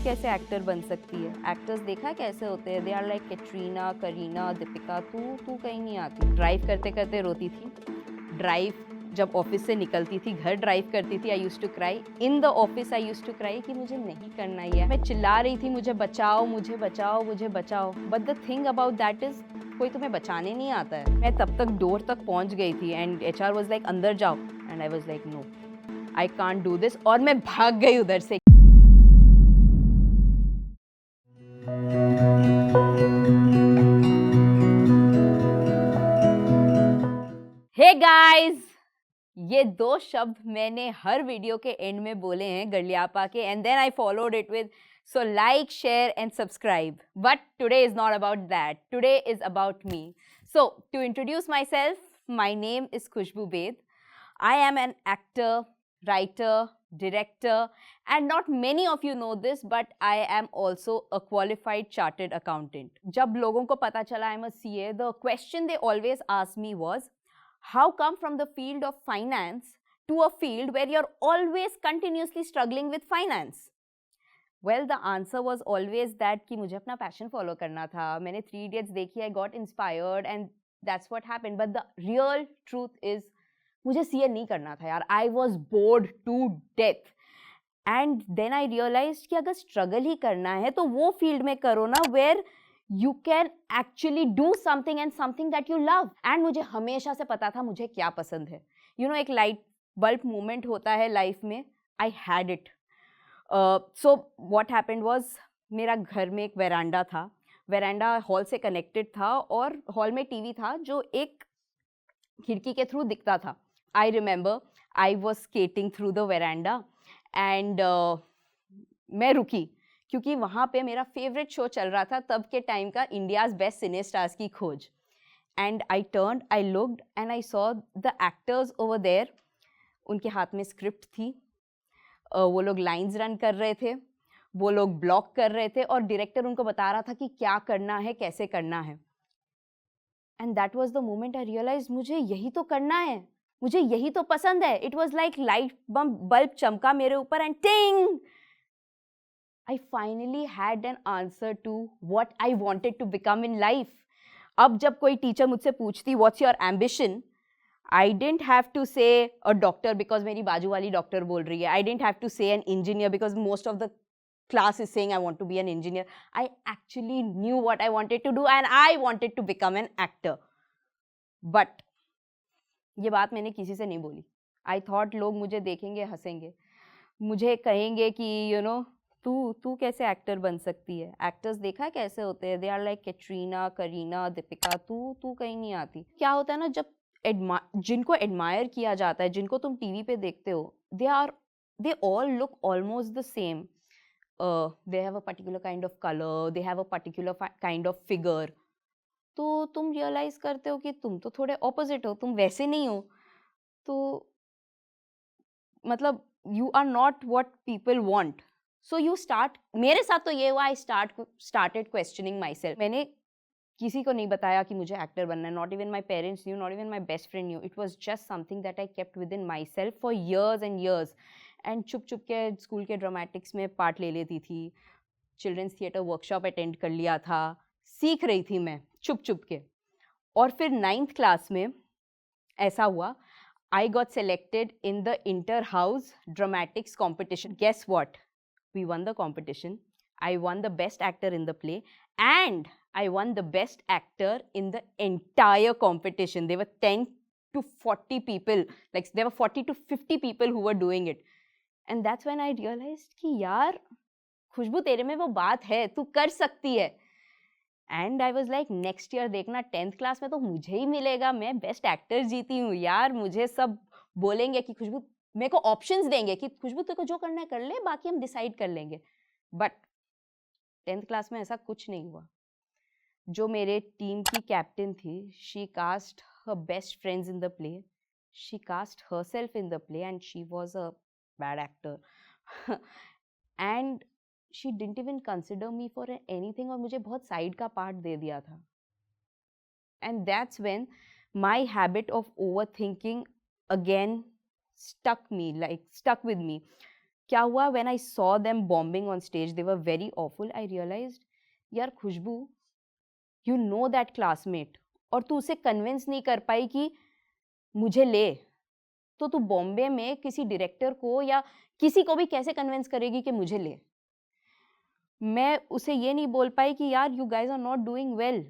कैसे एक्टर बन सकती है? एक्टर्स देखा है कैसे होते हैं? They are like Katrina, Kareena, Deepika. तू तू कहीं नहीं आती। ड्राइव करते करते रोती थी। ड्राइव जब ऑफिस से निकलती थी, घर ड्राइव करती थी, I used to cry in the office. I used to cry कि मुझे नहीं करना ये। मैं चिल्ला रही थी, मुझे बचाओ, मुझे बचाओ, मुझे बचाओ। But the thing about that is कोई तुम्हें बचाने नहीं आता है। मैं तब तक डोर तक पहुंच गई थी एंड एचआर वाज लाइक अंदर जाओ and I was like no, I can't do this, और मैं भाग गई उधर से। हे गाइस, ये दो शब्द मैंने हर वीडियो के एंड में बोले हैं गलियापा के, and then I followed it with so like, share and subscribe. But today is not about that. Today is about me. So to introduce myself, my name is Khushbu Bed. I am an actor, writer, director, and not many of you know this, but I am also a qualified chartered accountant. जब लोगों को पता चला I'm a CA, the question they always asked me was, how come from the field of finance to a field where you're always continuously struggling with finance? Well, the answer was always that कि मुझे अपना passion follow करना था. मैंने 3 Idiots देखी, I got inspired and that's what happened. But the real truth is मुझे CA नहीं करना था यार. I was bored to death. And then I realized कि अगर struggle ही करना है तो वो field में करो ना where you can actually do something and something that you love. And मुझे हमेशा से पता था मुझे क्या पसंद है. You know, एक light bulb moment होता है life में. I had it. So what happened was, मेरा घर में एक वेरांडा था. वेरांडा हॉल से कनेक्टेड था और हॉल में टीवी था जो एक खिड़की के थ्रू दिखता था. I remember I was skating through the veranda and मैं रुकी क्योंकि वहाँ पे मेरा फेवरेट शो चल रहा था तब के टाइम का, इंडियाज़ बेस्ट सिने स्टार्स की खोज. And I turned, I looked and I saw the actors over there. उनके हाथ में स्क्रिप्ट थी, वो लोग लाइंस रन कर रहे थे, वो लोग ब्लॉक कर रहे थे और डायरेक्टर उनको बता रहा था कि क्या करना है, कैसे करना है. And that was the moment I realise मुझे यही तो करना है, मुझे यही तो पसंद है. It was like light bulb चमका मेरे ऊपर and ting, I finally had an answer to what I wanted to become in life. अब जब कोई टीचर मुझसे पूछती what's your ambition, I didn't have to say a doctor because मेरी बाजू वाली डॉक्टर बोल रही है. I didn't have to say an engineer because most of the class is saying I want to be an engineer. I actually knew what I wanted to do and I wanted to become an actor. But ये बात मैंने किसी से नहीं बोली. I thought लोग मुझे देखेंगे, हंसेंगे, मुझे कहेंगे कि you know, तू कैसे एक्टर बन सकती है? एक्टर्स देखा है कैसे होते हैं? They are like Katrina, Kareena, Deepika. तू कहीं नहीं आती. क्या होता है ना, जब जिनको एडमायर किया जाता है, जिनको तुम टीवी पे देखते हो, they all look almost the same. They have a particular kind of colour, they have a particular kind of figure. तो तुम रियलाइज करते हो कि तुम तो थोड़े ऑपोजिट हो, तुम वैसे नहीं हो. तो मतलब you are not what people want. So you start, मेरे साथ तो ये हुआ, I started questioning myself. मैंने किसी को नहीं बताया कि मुझे एक्टर बनना है. Not even my parents new, not even my best friend new. It was just something that I kept with in my self for years and years. And छुप छुप के स्कूल के ड्रामेटिक्स में पार्ट ले लेती थी, चिल्ड्रंस थिएटर वर्कशॉप अटेंड कर लिया था, सीख रही थी मैं छुप छुप के. और फिर 9th क्लास में ऐसा हुआ, I got selected in the inter house dramatics competition. Guess what, we won the competition. I won the best actor in the play and I won the best actor in the entire competition. There were 10 to 40 people, like there were 40 to 50 people who were doing it. And that's when I realized कि यार खुशबू तेरे में वो बात है, तू कर सकती है. And I was like, next year देखना 10th क्लास में तो मुझे ही मिलेगा, मैं बेस्ट एक्टर जीती हूँ यार. मुझे सब बोलेंगे कि खुशबू, मेरे को ऑप्शंस देंगे कि खुशबू तेरे को जो करना है कर ले, बाकी हम डिसाइड कर लेंगे. बट 10th क्लास में ऐसा कुछ नहीं हुआ. जो मेरे टीम की कैप्टन थी, she cast her best friends in the play, she cast herself in the play and she was a bad actor. And she didn't even consider me for anything और मुझे बहुत साइड का part दे दिया था. And that's when my habit of overthinking again stuck with me. क्या हुआ, when I saw them bombing on stage, they were very awful, I realised यार खुशबू, यू नो दैट क्लासमेट, और तू उसे कन्विंस नहीं कर पाई कि मुझे ले, तो तू बॉम्बे में किसी डायरेक्टर को या किसी को भी कैसे कन्विंस करेगी कि मुझे ले? मैं उसे ये नहीं बोल पाई कि यार you guys are not doing well,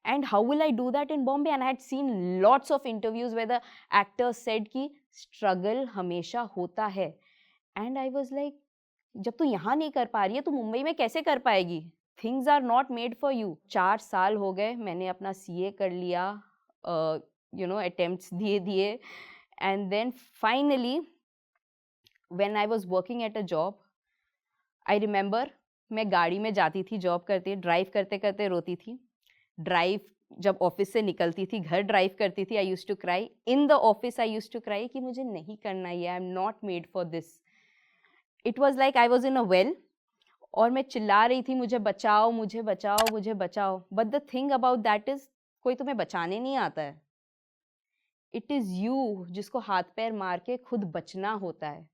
and how will I do that in Bombay? And I had seen lots of interviews where the actors said कि struggle हमेशा होता है, and I was like, जब तू यहाँ नहीं कर पा रही है तो मुंबई में कैसे कर पाएगी? Things are not made for you. 4 साल हो गए, मैंने अपना CA कर लिया, attempts दिए, and then finally when I was working at a job, I remember मैं गाड़ी में जाती थी जॉब करते, ड्राइव करते करते रोती थी। ड्राइव जब ऑफिस से निकलती थी, घर ड्राइव करती थी, I used to cry in the office, I used to cry कि मुझे नहीं करना ये, I am not made for this. It was like I was in a well और मैं चिल्ला रही थी मुझे बचाओ, मुझे बचाओ, मुझे बचाओ। But the thing about that is कोई तुम्हें बचाने नहीं आता है, इट इज यू जिसको हाथ पैर मार के खुद बचना होता है।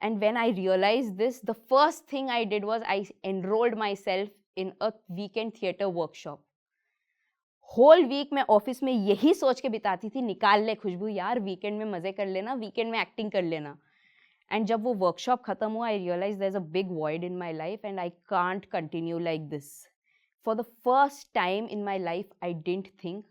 And when I realized this, the first thing I did was I enrolled myself in a weekend theatre workshop. Whole week मैं ऑफिस में यही सोच के बिताती थी, निकाल ले खुशबू यार, वीकेंड में मजे कर लेना, वीकेंड में एक्टिंग कर लेना। एंड जब वो वर्कशॉप खत्म हुआ, I realise there is a big void in my life and I can't continue like this. For the first time in my life I didn't think,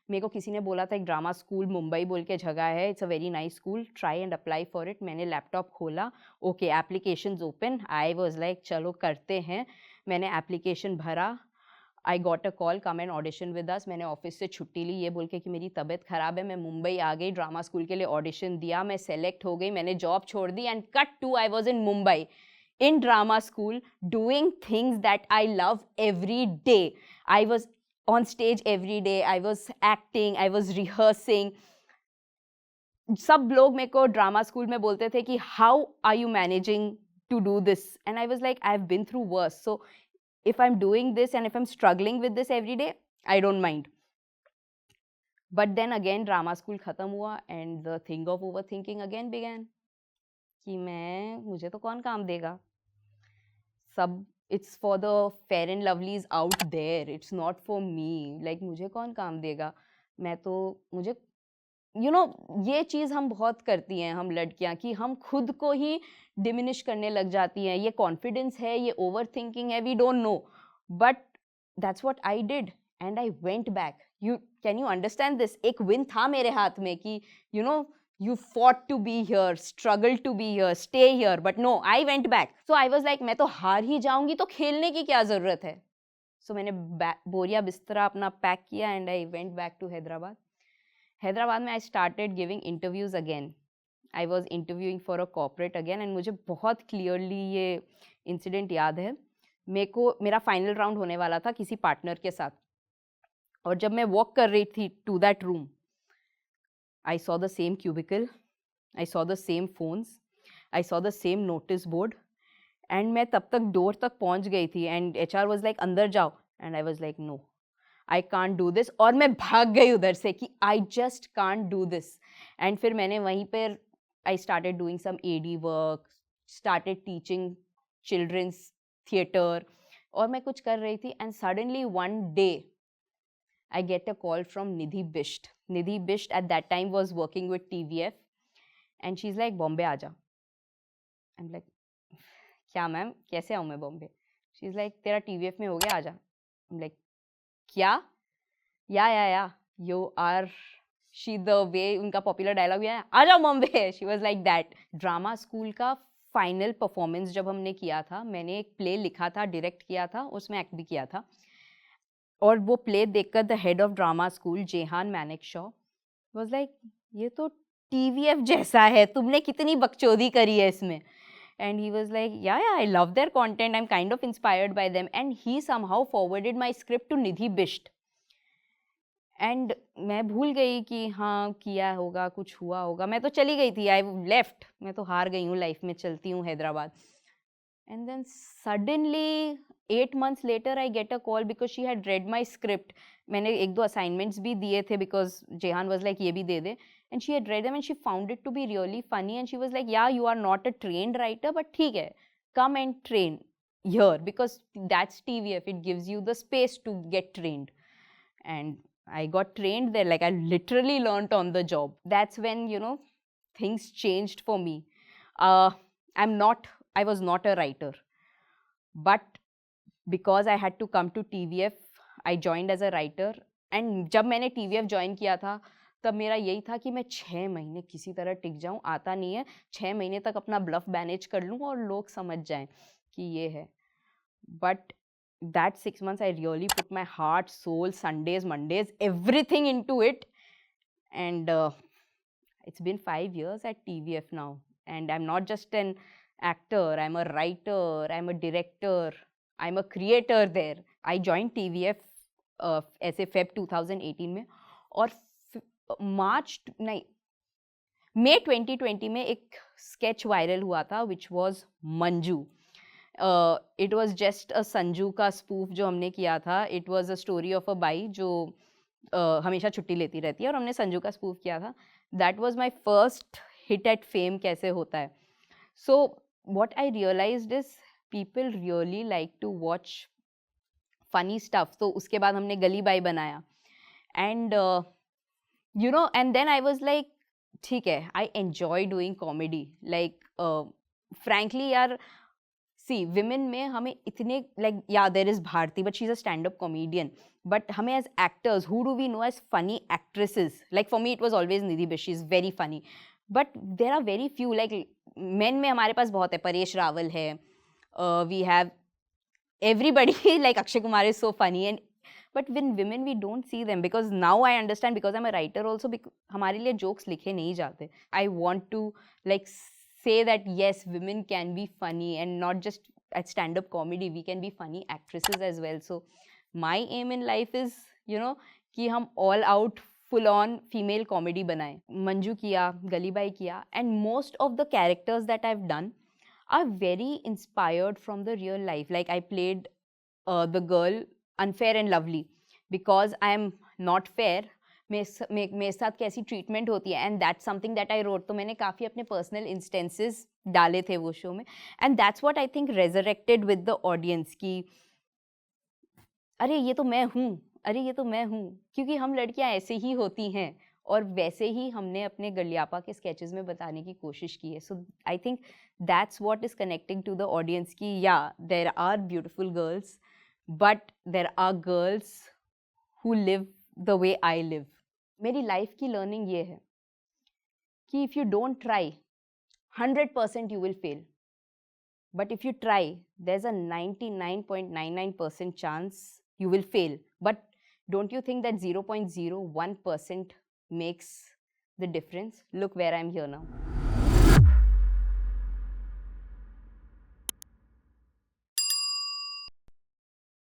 मेरे को किसी ने बोला था एक ड्रामा स्कूल मुंबई बोल के जगह है, it's a very nice school, try and apply for it. मैंने लैपटॉप खोला, okay applications open, I was like चलो करते हैं। मैंने एप्लीकेशन भरा, I got a call, come and audition with us. मैंने ऑफिस से छुट्टी ली ये बोल के कि मेरी तबीयत ख़राब है, मैं मुंबई आ गई, ड्रामा स्कूल के लिए ऑडिशन दिया, मैं सेलेक्ट हो गई, मैंने जॉब छोड़ दी and cut to I was in Mumbai in drama school doing things that I love every day. I was on stage every day, I was acting, I was rehearsing. सब लोग मेरे को ड्रामा स्कूल में बोलते थे कि how are you managing to do this, and I was like I have been through worse, so if I'm doing this and if I'm struggling with this every day, I don't mind. But then again drama school खत्म हुआ and the thing of overthinking again began कि मुझे तो कौन काम देगा, सब it's for the fair and lovelies out there, it's not for me, like मुझे कौन काम देगा, मैं तो मुझे ये चीज़ हम बहुत करती हैं हम लड़कियां कि हम खुद को ही डिमिनिश करने लग जाती हैं। ये कॉन्फिडेंस है, ये ओवर थिंकिंग है, we don't know, but that's what I did and I went back. Can you understand this? एक विन था मेरे हाथ में कि you fought to be here, struggled to be here, stay here, but no, I went back. So I was like मैं तो हार ही जाऊंगी तो खेलने की क्या जरूरत है। So मैंने बोरिया बिस्तरा अपना पैक किया and I went back to Hyderabad. Hyderabad में I started giving interviews again, I was interviewing for a corporate again, and मुझे बहुत क्लियरली ये इंसिडेंट याद है। मेरा फाइनल राउंड होने वाला था किसी पार्टनर के साथ, और जब मैं वॉक कर रही थी to that room, I saw the same cubicle, I saw the same phones, I saw the same notice board, and मैं तब तक डोर तक पहुंच गई थी एंड HR वॉज लाइक अंदर जाओ, and I was like no, I can't do this, और मैं भाग गई उधर से कि I just can't do this. And फिर मैंने वहीं पर I started doing some AD work, started teaching children's theatre, और मैं कुछ कर रही थी and suddenly one day I get a call from Nidhi Bisht. Nidhi Bisht at that time was working with TVF and she is like Bombay आ जा। आई एम लाइक क्या ma'am, कैसे आऊँ मैं बॉम्बे? शी इज़ लाइक तेरा TVF में हो गया, आ जा। आई एम लाइक क्या? या you are she, the way उनका पॉपुलर डायलॉग है आ जाओ Bombay, she was like that. Drama school का फाइनल परफॉर्मेंस जब हमने किया था, मैंने एक प्ले लिखा था, डायरेक्ट किया था, उसमें एक्ट भी किया था, और वो प्ले देखकर the head of drama school Jehan Manekshaw was like ये तो TVF जैसा है, तुमने कितनी बकचोदी करी है इसमें। And he was like, yeah, I love their content, I'm kind of inspired by them, and he somehow forwarded my script to Nidhi Bisht. And मैं भूल गई कि हाँ किया होगा, कुछ हुआ होगा, मैं तो चली गई थी, आई लेफ्ट, मैं तो हार गई हूँ लाइफ में, चलती हूँ Hyderabad. And then suddenly 8 months later I get a call because she had read my script. मैंने 1-2 असाइनमेंट्स भी दिए थे बिकॉज जेहान वाज लाइक ये भी दे दे, and she had read them and she found it to be really funny, and she was like, yeah, you are not a trained writer, but theek hai, come and train here, because that's TVF, it gives you the space to get trained. And I got trained there, like I literally learned on the job. That's when, you know, things changed for me. I was not a writer, but because I had to come to TVF, I joined as a writer. And जब मैंने TVF join किया था, तब मेरा यही था कि मैं 6 महीने किसी तरह टिक जाऊं, आता नहीं है, 6 महीने तक अपना ब्लफ मैनेज कर लूं और लोग समझ जाएं कि ये है. But that 6 months, I really put my heart, soul, Sundays, Mondays, everything into it. And it's been 5 years at TVF now. And I'm not just an actor, I'm a writer, I'm a director, I'm a creator there. I joined TVF ऐसे Feb 2018 में, और मार्च नहीं मई 2020 में एक sketch viral हुआ था which was Manju. It was just a Sanju का spoof जो हमने किया था. It was a story of a by जो हमेशा छुट्टी लेती रहती है, और हमने संजू का स्पूफ किया था. That was my first hit at fame कैसे होता है. So what I realised is people really like to watch funny stuff. तो उसके बाद हमने गली बाई बनाया, and you know, and then I was like ठीक है, I enjoy doing comedy. Like frankly यार, सी विमेन में हमें इतने लाइक, या there is Bharti but she is a stand up comedian, but हमें as actors who do we know as funny actresses. Like for me it was always Nidhi Bisht, she is very funny, but there are very few. Like men में हमारे पास बहुत है, परेश रावल है, we have everybody like Akshay Kumar is so funny, and but when women we don't see them, because now I understand, because I'm a writer also, हमारे लिए jokes लिखे नहीं जाते. I want to like say that yes, women can be funny, and not just at stand-up comedy, we can be funny actresses as well. So my aim in life is, you know, कि हम all out full on female comedy बनाएं. मंजू किया, गली by किया, and most of the characters that I've done are very inspired from the real life. Like I played the girl Unfair and Lovely because I am not fair. मेरे साथ कैसी treatment होती है, and that's something that I wrote. तो मैंने काफ़ी अपने personal instances डाले थे वो शो में, and that's what I think resurrected with the audience कि अरे ये तो मैं हूँ, अरे ये तो मैं हूँ, क्योंकि हम लड़कियाँ ऐसे ही होती हैं, और वैसे ही हमने अपने गलियापा के स्केचेस में बताने की कोशिश की है. So I think that's what is connecting to the audience कि या there are beautiful girls, but there are girls who live the way I live. मेरी लाइफ की लर्निंग ये है कि if you don't try 100% you will fail, but if you try there's a 99.99% chance you will fail. But don't you think that 0.01% makes the difference? Look where I'm here now.